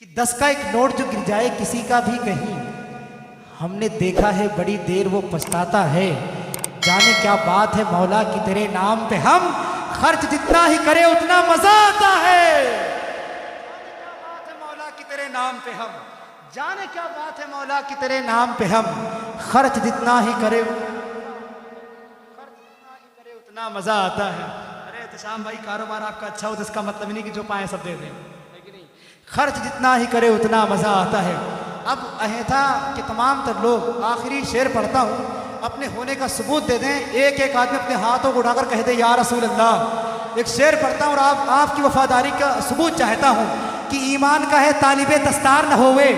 कि 10 का एक नोट जो गिर जाए किसी का भी कहीं, हमने देखा है बड़ी देर वो पछताता है। जाने क्या बात है मौला की तेरे नाम पे हम खर्च जितना ही करे उतना मजा आता है। जाने क्या बात है मौला की तेरे नाम पे हम, जाने क्या बात है मौला की तेरे नाम पे हम खर्च जितना ही करे उतना मजा आता है। अरे एहतशाम भाई, कारोबार आपका अच्छा हो तो इसका मतलब नहीं कि जो पाए सब दे दें, खर्च जितना ही करे उतना मज़ा आता है। अब अहता कि तमाम तर लोग आखिरी शेर पढ़ता हूँ, अपने होने का सबूत दे दें। एक एक आदमी अपने हाथों को उठाकर कह दे या रसूल अल्लाह। एक शेर पढ़ता हूँ और आपकी वफादारी का सबूत चाहता हूँ कि ईमान का है तालिबे दस्तार न होवे,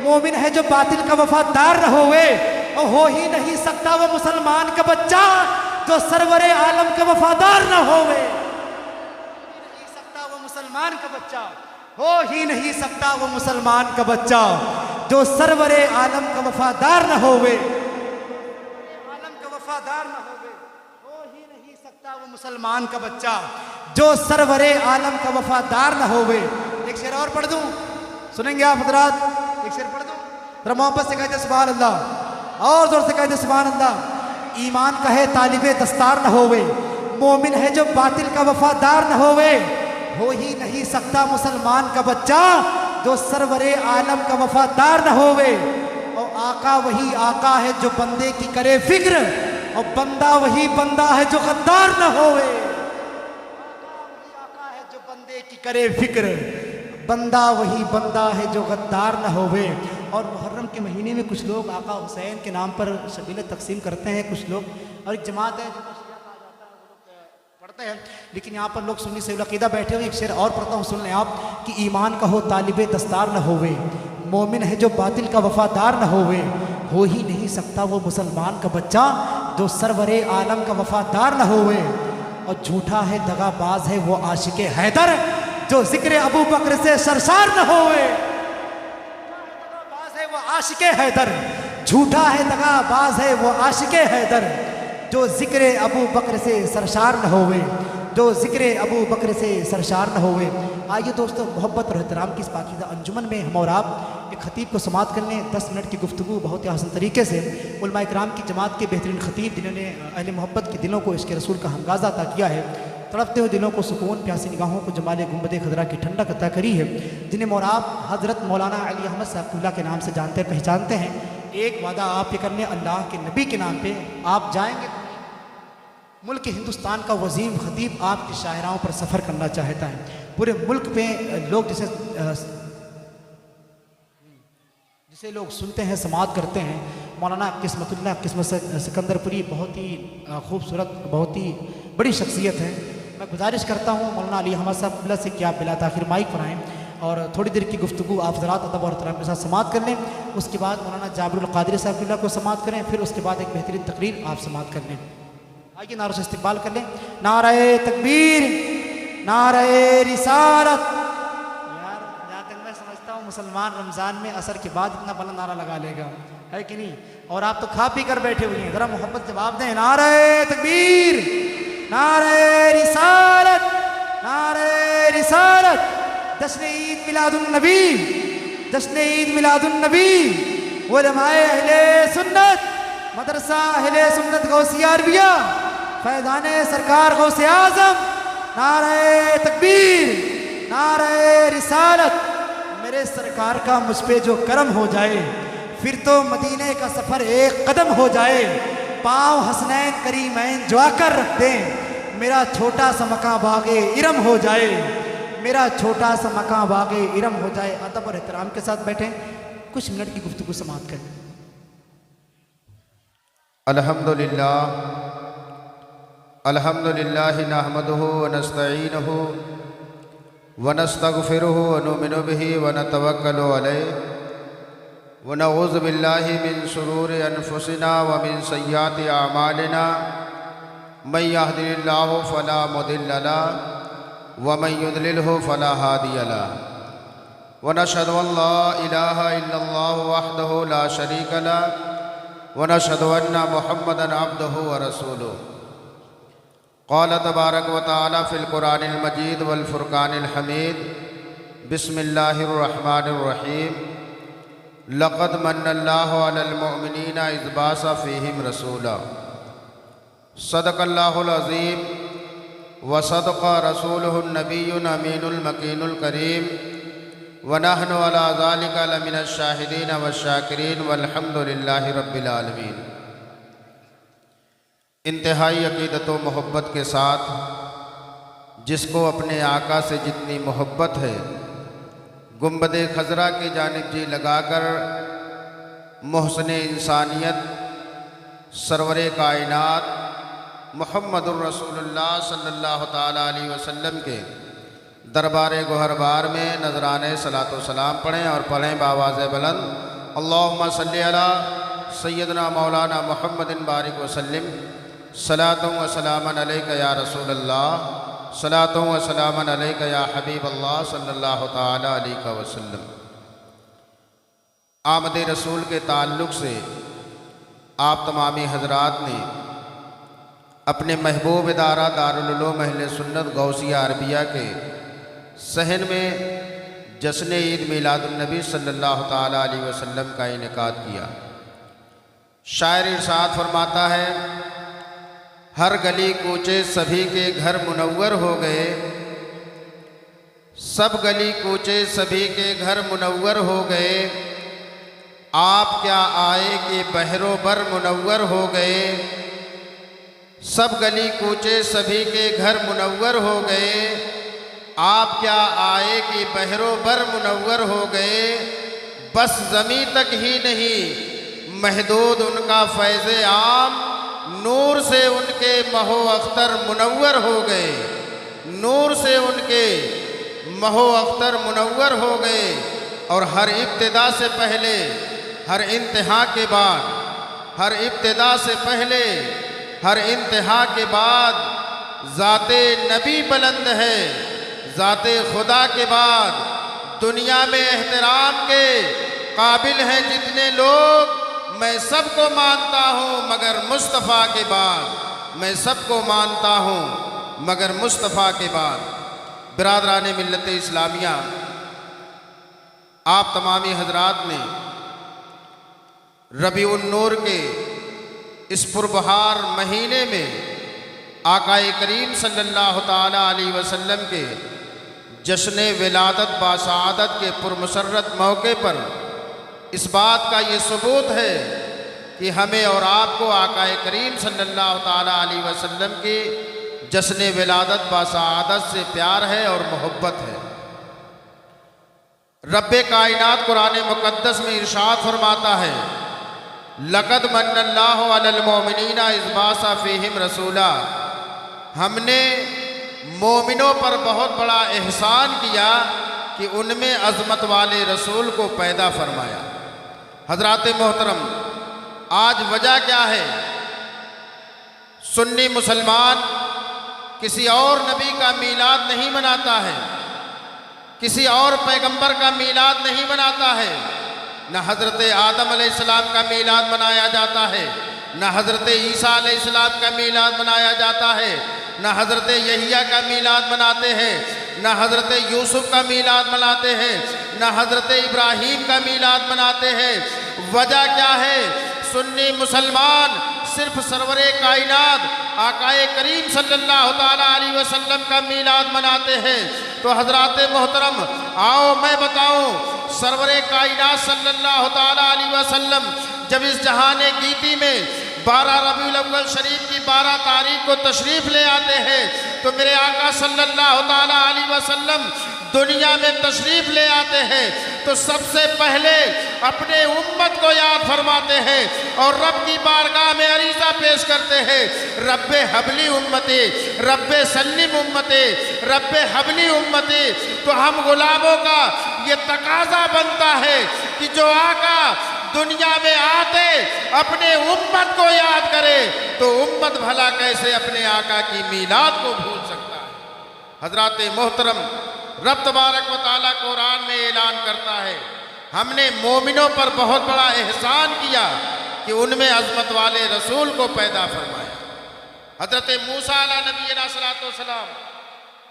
मोमिन है जो बातिल का वफादार न होवे, और हो ही नहीं सकता वो मुसलमान का बच्चा जो सरवरे आलम का वफादार न होवे। नहीं सकता वो मुसलमान का बच्चा, हो ही नहीं सकता वो मुसलमान का बच्चा जो सरवरे आलम का वफादार न होवे, आलम का वफादार न होवे। हो ही नहीं सकता वो मुसलमान का बच्चा जो सरवरे आलम का वफादार न होवे। एक शेर और पढ़ दूं, सुनेंगे आप हजरात? एक शेर पढ़ दूं, जरा मोहब्बत से कहते सुभान अल्लाह, और जोर से कहते सुभान अल्लाह। ईमान का है तालिबे दस्तार न होवे, मोमिन है जो बातिल का वफादार न होवे, हो ही नहीं सकता मुसलमान का बच्चा जो सरवरे आलम का वफादार न होवे। और आका वही आका है जो बंदे की करे फिक्र, और बंदा वही बंदा है जो गद्दार न होवे। आका वही आका है जो बंदे की करे फिक्र, बंदा वही बंदा है जो गद्दार न होवे। और मुहर्रम के महीने में कुछ लोग आका हुसैन के नाम पर शबीले तकसीम करते हैं कुछ लोग, और एक जमात है पढ़ते हैं, लेकिन यहाँ पर लोग सुन्नी सही अकीदा बैठे हुए। एक शेर और पढ़ता हूँ, सुन लें आप कि ईमान का हो तालिबे दस्तार न होवे, मोमिन है जो बातिल का वफादार न होवे, हो ही नहीं सकता वो मुसलमान का बच्चा जो सरवरे आलम का वफादार न होवे। और झूठा है दगाबाज है वो आशिके हैदर जो जिक्र अबू बकर से सरसार न होवे। दगाबाज है वो आशिके हैदर, झूठा है दगाबाज है वो आशिके हैदर जो जिक्र अबू बकर से सरशार न होवे, जो जिक्र अबू बकर से सरशार न होवे। आइए दोस्तों, मोहब्बत और एहतराम की इस पाकीज़ा अंजुमन में हम और आप एक खतीब को समात कर लें। 10 मिनट की गुफ्तगू बहुत ही आसान तरीके से उलमा इकराम की जमात के बेहतरीन खतीब जिन्होंने अहले मोहब्बत के दिलों को इश्क रसूल का हमगाज़ा अता किया है, तड़पते हुए दिलों को सुकून, प्यासी निगाहों को जमाल गुंबद खदरा की ठंडक अता करी है, जिन्हें और आप हज़रत मौलाना अली अहमद साहब के नाम से जानते पहचानते हैं। एक वादा आप ये कर लें, अल्लाह के नबी के नाम पे आप जाएंगे, मुल्क हिंदुस्तान का वज़ीम खतीब आपकी शायराओं पर सफ़र करना चाहता है। पूरे मुल्क पे लोग जिसे लोग सुनते हैं, समात करते हैं, मौलाना किस्मतुल्लाह किस्मत सिकंदरपुरी बहुत ही खूबसूरत, बहुत ही बड़ी शख्सियत है। मैं गुजारिश करता हूँ मौलाना अली अहमद साहब से कि आप बिला ताखिर माइक पर आएँ और थोड़ी देर की गुफ्तगू आप ज़रात अदब और एहतराम के साथ समात कर लें। उसके बाद मौलाना जाबिरुल क़ादिरी साहब को समात करें, फिर उसके बाद एक बेहतरीन तकरीर आप समात कर लें। आइए नारों से इस्तिक़बाल कर लें। नारे तकबीर, नारे रिसालत। यार जहाँ तक मैं समझता हूँ मुसलमान रमज़ान में असर के बाद इतना बड़ा नारा लगा लेगा, है कि नहीं? और आप तो खा पी कर बैठे हुए हैं, ज़रा मोहब्बत जवाब दें। नारे तकबीर, नारे रिसालत, नारे रिसालत। जश्न ईद मिलादुन नबी, जश्न ईद मिलादुन नबी। उलमाए अहले सुन्नत, मदरसा अहले सुन्नत गौसिया अरबिया, फैज़ाने सरकार गौसे आज़म। नारे तकबीर, नारे रिसालत। मेरे सरकार का मुझ पे जो करम हो जाए, फिर तो मदीने का सफ़र एक कदम हो जाए। पाँव हसनैन करीमैन जो आकर रख दें, मेरा छोटा सा मकां बागे इरम हो जाए, मेरा छोटा सा मकां बागे इरम हो जाए। अदब और एहतराम के साथ बैठें, कुछ मिनट की गुफ्तगू समाप्त करें। अल्हम्दुलिल्लाह, अल्हम्दुलिल्लाह नहमदुहु व नस्तईनुहु व नस्तगफिरुहु व नुमिनु बिही व नतवक्कलु अलैहि व नऊज़ु बिल्लाहि मिन शुरूरि अनफुसिना व मिन सय्याति अमालिना। मन यहदिहिल्लाहु फला मुदिल्ल लहु व मन युद्लिलहु फला हादिय लहु। व नशहदु अल्ला इलाहा इल्लल्लाहु वहदहु ला शरीका लहु व नशहदु अन्ना मुहम्मदन अब्दुहु व रसूलुहु। क़ाल तबारक व तआला फ़िल क़ुरानिल मजीद वल फ़ुरक़ानिल हमीद बिस्मिल्लाहिर्रहमानिर्रहीम। लक़द मन्नल्लाहु अलल मुअमिनीना इज़ बअसा फ़ीहिम रसूला। सदक़ल्लाहुल अज़ीम व सदक़ रसूलुहुन नबियुल अमीनुल मकीनुल करीम व नहनु अला ज़ालिका लमिनश शाहिदीन वश्शाकिरीन वल्हम्दुलिल्लाहि रब्बिल आलमीन। इंतहाई अक़ीदत व मोहब्बत के साथ जिसको अपने आका से जितनी मोहब्बत है, गुंबद खजरा की जानिब जी लगाकर मोहसिन इंसानियत सरवरे कायनात मुहम्मदुर रसूलुल्लाह सल्लल्लाहु ताला अलैहि वसल्लम के दरबार गोहरबार में नजराने सलातो सलाम पढ़ें और पढ़ें बावाज़े बुलंद, अल्लाहुम्मा सल्ली अला सय्यदना मौलाना मुहम्मदिन बारिक वसल्लिम सलातुं व सलामन अलैका या रसूलल्लाह सलातुं व सलामन अलैका या हबीबल्लाह सल्लल्लाहु ताला अलैहि वसल्लम। आमद रसूल के ताल्लुक़ से आप तमामी हजरात ने अपने महबूब इदारा दारुल उलूम अहले सुन्नत गौसिया अरबिया के सहन में जश्न ईद मिलादुन नबी सल्लल्लाहु ताला अलैहि वसल्लम का इनेकाद किया। शायर इरशाद फरमाता है, हर गली कूचे सभी के घर मुनव्वर हो गए, सब गली कूचे सभी के घर मुनव्वर हो गए, आप क्या आए कि बहरो बर मुनव्वर हो गए। सब गली कूचे सभी के घर मुनव्वर हो गए, आप क्या आए कि बहरो बर मुनव्वर हो गए। बस ज़मीं तक ही नहीं महदूद उनका फैज़ आम, नूर से उनके महो अख्तर मुनव्वर हो गए, नूर से उनके महो अख्तर मुनव्वर हो गए। और हर इब्तिदा से पहले, हर इंतहा के बाद, हर इब्तिदा से पहले, हर इंतहा के बाद ज़ाते नबी बुलंद है। ज़ाते खुदा के बाद दुनिया में एहतराम के काबिल हैं जितने लोग, मैं सबको मानता हूँ मगर मुस्तफ़ा के बाद, मैं सबको मानता हूँ मगर मुस्तफ़ा के बाद। बिरादरान मिल्लत इस्लामिया, आप तमामी हजरात ने रबीउन नूर के इस पुरबहार महीने में आकाए करीम सल्लल्लाहु ताला अलैहि वसल्लम के जश्न विलादत बासआदत के पुरमसरत मौके पर इस बात का ये सबूत है कि हमें और आपको आकाए करीम सल्लल्लाहु ताला अलैहि वसल्लम की जश्न विलादत बासआदत से प्यार है और मोहब्बत है। रब्बे कायनात कुरान मुक़द्दस में इरशाद फरमाता है, लक़द मन्नल्लाहु अलल मुअमिनीना इज़ बअसा फ़ीहिम रसूला। हमने मोमिनों पर बहुत बड़ा एहसान किया कि उनमें अज़मत वाले रसूल को पैदा फरमाया। हज़रात मोहतरम, आज वजह क्या है? सुन्नी मुसलमान किसी और नबी का मीलाद नहीं मनाता है, किसी और पैगंबर का मीलाद नहीं मनाता है। न हज़रत आदम अलैहिस्सलाम का मीलाद मनाया जाता है, न हज़रत ईसा अलैहिस्सलाम का मीलाद मनाया जाता है, न हज़रत यहिया का मीलाद मनाते हैं, न हज़रत यूसुफ का मीलाद मनाते हैं, न हज़रत इब्राहीम का मीलाद मनाते हैं। वजह क्या है? सुन्नी मुसलमान सिर्फ सरवरे कायनात आकाए करीम सल्लल्लाहु ताला अलैहि वसल्लम का मीलाद मनाते हैं। तो हज़रात मोहतरम, आओ मैं बताऊं, सरवरे कायनात सल्लल्लाहु ताला अलैहि वसल्लम जब इस जहाने गीती में 12 रबीउल अव्वल शरीफ की 12 तारीख को तशरीफ़ ले आते हैं, तो मेरे आका सल्लल्लाहु ताला अलैहि वसल्लम दुनिया में तशरीफ़ ले आते हैं तो सबसे पहले अपने उम्मत को याद फरमाते हैं और रब की बारगाह में अरीज़ा पेश करते हैं, रब्बे हबली उम्मती, रब्बे सल्लिम उम्मती, रब्बे हबली उम्मती। तो हम गुलामों का ये तकाजा बनता है कि जो आका दुनिया में आते अपने उम्मत को याद करे तो उम्मत भला कैसे अपने आका की मीलाद को भूल सकता है। हज़रात मोहतरम, रब तबारक व तआला कुरान में ऐलान करता है, हमने मोमिनों पर बहुत बड़ा एहसान किया कि उनमें अज़मत वाले रसूल को पैदा फरमाया। हज़रत मूसा अलैहि नबीना सलातो सलाम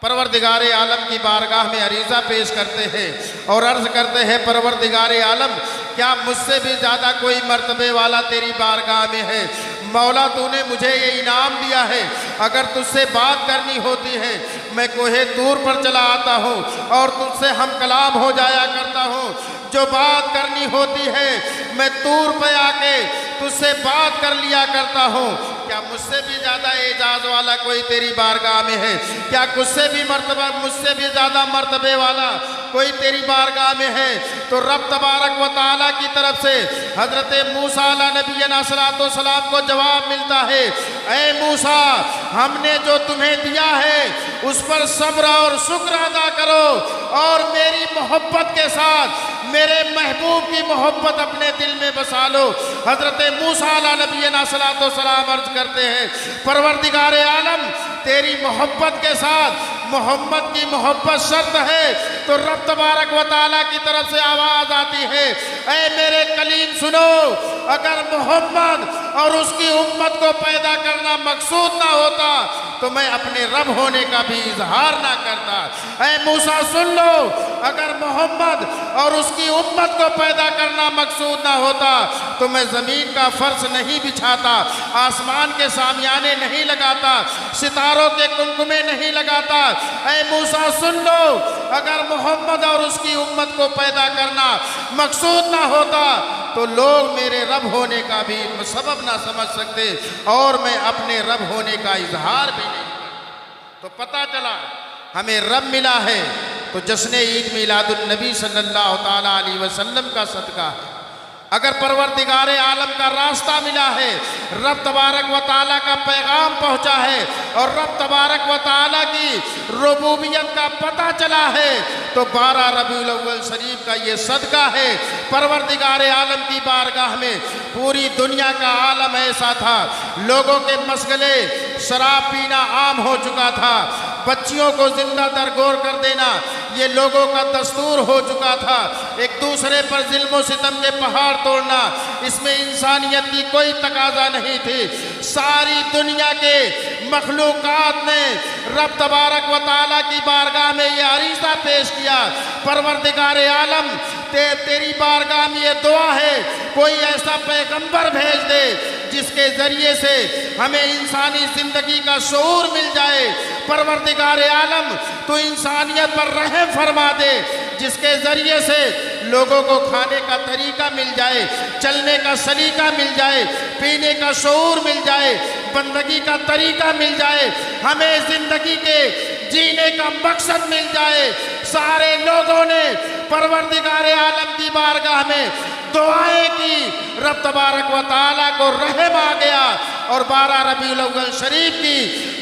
परवरदिगारे आलम की बारगाह में अरीज़ा पेश करते हैं और अर्ज़ करते हैं, परवरदिगारे आलम क्या मुझसे भी ज़्यादा कोई मर्तबे वाला तेरी बारगाह में है? मौला तूने मुझे ये इनाम दिया है, अगर तुझसे बात करनी होती है मैं कोहे तूर पर चला आता हूँ और तुझसे हम कलाम हो जाया करता हूँ। जो बात करनी होती है मैं तूर पे आके तुझसे बात कर लिया करता हूँ। क्या मुझसे भी ज़्यादा एजाज़ वाला कोई तेरी बारगाह में है? क्या मुझसे भी ज़्यादा मर्तबे वाला कोई तेरी बारगाह में है? तो रब तबारक व तआला की तरफ से हज़रत मूसा नबीना सलातो सलाम को जवाब मिलता है, ऐ मूसा हमने जो तुम्हें दिया है उस पर सब्र और शुक्र अदा करो और मेरी मोहब्बत के साथ मेरे महबूब की मोहब्बत अपने दिल में बसा लो। हज़रत मूसा नबीना सलातो सलाम अर्ज करते हैं, परवरदिगारे आलम तेरी मोहब्बत के साथ मोहम्मद की मोहब्बत शर्त है। तो रब तबारक व तआला की तरफ से आवाज़ आती है, ऐ मेरे कलीम सुनो, अगर मोहम्मद और उसकी उम्मत को पैदा करना मकसूद ना होता तो मैं अपने रब होने का भी इजहार ना करता। ऐ मूसा सुन लो, अगर मोहम्मद और उसकी उम्मत को पैदा करना मकसूद ना होता तो मैं ज़मीन का फर्श नहीं बिछाता, आसमान के सामियाने नहीं लगाता, सितारों के कुमकुमे नहीं लगाता। ऐ मूसा सुन लो, अगर मोहम्मद और उसकी उम्मत को पैदा करना मकसूद ना होता तो लोग मेरे रब होने का भी सबब ना समझ सकते और मैं अपने रब होने का इजहार भी नहीं करता। तो पता चला हमें रब मिला है तो जश्न ईद मिलादुन नबी सल्लल्लाहु ताला अलैहि वसल्लम का सदका है। अगर परवरदिगारे आलम का रास्ता मिला है, रब तबारक व तआला का पैगाम पहुँचा है और रब तबारक व तआला की रुबूबियत का पता चला है तो 12 रबीउल अव्वल शरीफ का ये सदका है। परवरदिगारे आलम की बारगाह में पूरी दुनिया का आलम ऐसा था, लोगों के मशगले शराब पीना आम हो चुका था, बच्चियों को जिंदा दरगोर कर देना ये लोगों का दस्तूर हो चुका था, एक दूसरे पर जुल्म सितम के पहाड़ तोड़ना इसमें इंसानियत की कोई तकाजा नहीं थी। सारी दुनिया के मखलूकात ने रब तबारक व तआला की बारगाह में ये अरीज़ा पेश किया, परवरदिगारे आलम तेरी बारगाह में ये दुआ है कोई ऐसा पैगंबर भेज दे जिसके ज़रिए से हमें इंसानी ज़िंदगी का शऊर मिल जाए। परवरदिगारे आलम तो इंसानियत पर रहम फरमा दे जिसके ज़रिए से लोगों को खाने का तरीका मिल जाए, चलने का सलीका मिल जाए, पीने का शऊर मिल जाए, बंदगी का तरीका मिल जाए, हमें ज़िंदगी के जीने का मकसद मिल जाए। सारे लोगों ने परवरदिगारे आलम की बारगाह में दुआएं की, रब तबारक व तआला को रहम आ गया और 12 रबीउल अव्वल शरीफ की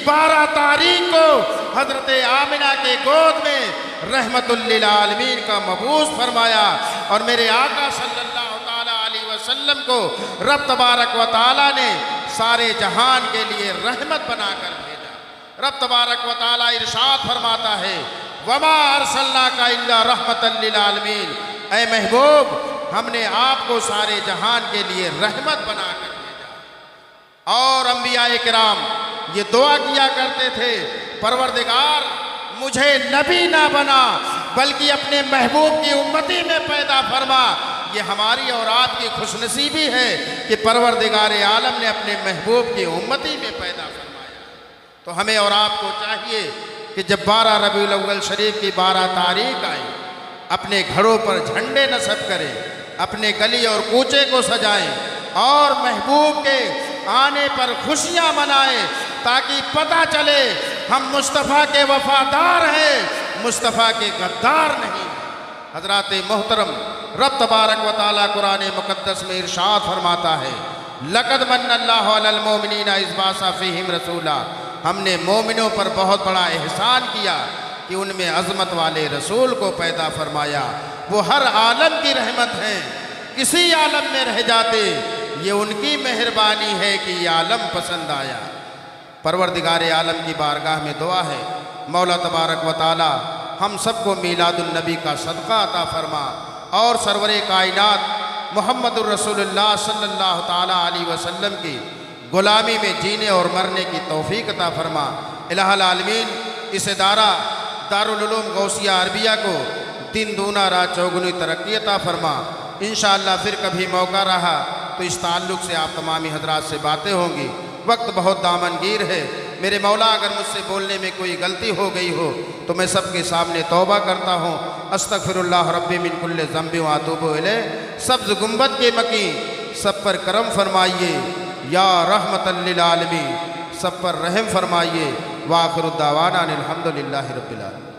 12 तारीख को हज़रत आमिना के गोद में रहमतुल लिल आलमीन का मबूस फरमाया और मेरे आका सल्लल्लाहु ताला अलैहि वसल्लम को रब तबारक व तआला ने सारे जहान के लिए रहमत बनाकर भेजा। रब तबारक व तआला इरशाद फरमाता है, वमा अरसलनाका इल्ला रहमतल लिल आलमीन, ऐ महबूब हमने आपको सारे जहान के लिए रहमत बनाकर भेजा। और अंबियाए किराम ये दुआ किया करते थे, परवरदिगार मुझे नबी ना बना बल्कि अपने महबूब की उम्मती में पैदा फरमा। ये हमारी और आपकी खुशनसीबी है कि परवरदिगारे आलम ने अपने महबूब की उम्मती में पैदा फरमाया। तो हमें और आपको चाहिए कि जब 12 रबीउल अव्वल शरीफ की 12 तारीख आई, अपने घरों पर झंडे नस्ब करें, अपने गली और कूचे को सजाएं और महबूब के आने पर खुशियां मनाएं ताकि पता चले हम मुस्तफ़ा के वफादार हैं, मुस्तफ़ा के गद्दार नहीं। हज़रात मोहतरम, रब तबारक व तआला कुरान मुक़द्दस में इरशाद फरमाता है, लक़द मन्नल्लाहु अलल मोमिनीना इज़ बअसा फ़ीहिम रसूला, हमने मोमिनों पर बहुत बड़ा एहसान किया कि उनमें अज़मत वाले रसूल को पैदा फरमाया। वो हर आलम की रहमत हैं, किसी आलम में रह जाते ये उनकी मेहरबानी है कि ये आलम पसंद आया। परवरदिगारे आलम की बारगाह में दुआ है, मौला तबारक व तआला हम सबको मीलादुन नबी का सदका अता फरमा और सरवरे कायनात मुहम्मदुर रसूलुल्लाह सल्लल्लाहु ताला अलैहि वसल्लम की गुलामी में जीने और मरने की तौफीक अता फरमा। इलाहुल आलमीन इस इदारा दारुल उलूम गौसिया अरबिया को दिन दूना रात चौगुनी तरक्की अता फरमा। इंशाअल्लाह फिर कभी मौका रहा तो इस ताल्लुक़ से आप तमामी हजरात से बातें होंगी। वक्त बहुत दामनगीर है। मेरे मौला अगर मुझसे बोलने में कोई गलती हो गई हो तो मैं सबके सामने तौबा करता हूँ। अस्तगफिरुल्लाह रब्बी मिन कुल्लि ज़ंबि व अतूबु इलैह। सब्ज़ गुंबद के मकी सब पर करम फरमाइए या रहमतल लिल आलमीन, सब पर रहम फरमाइए। व आखिरु दावाना अनिल हम्दुलिल्लाहि रब्बिल आलमीन।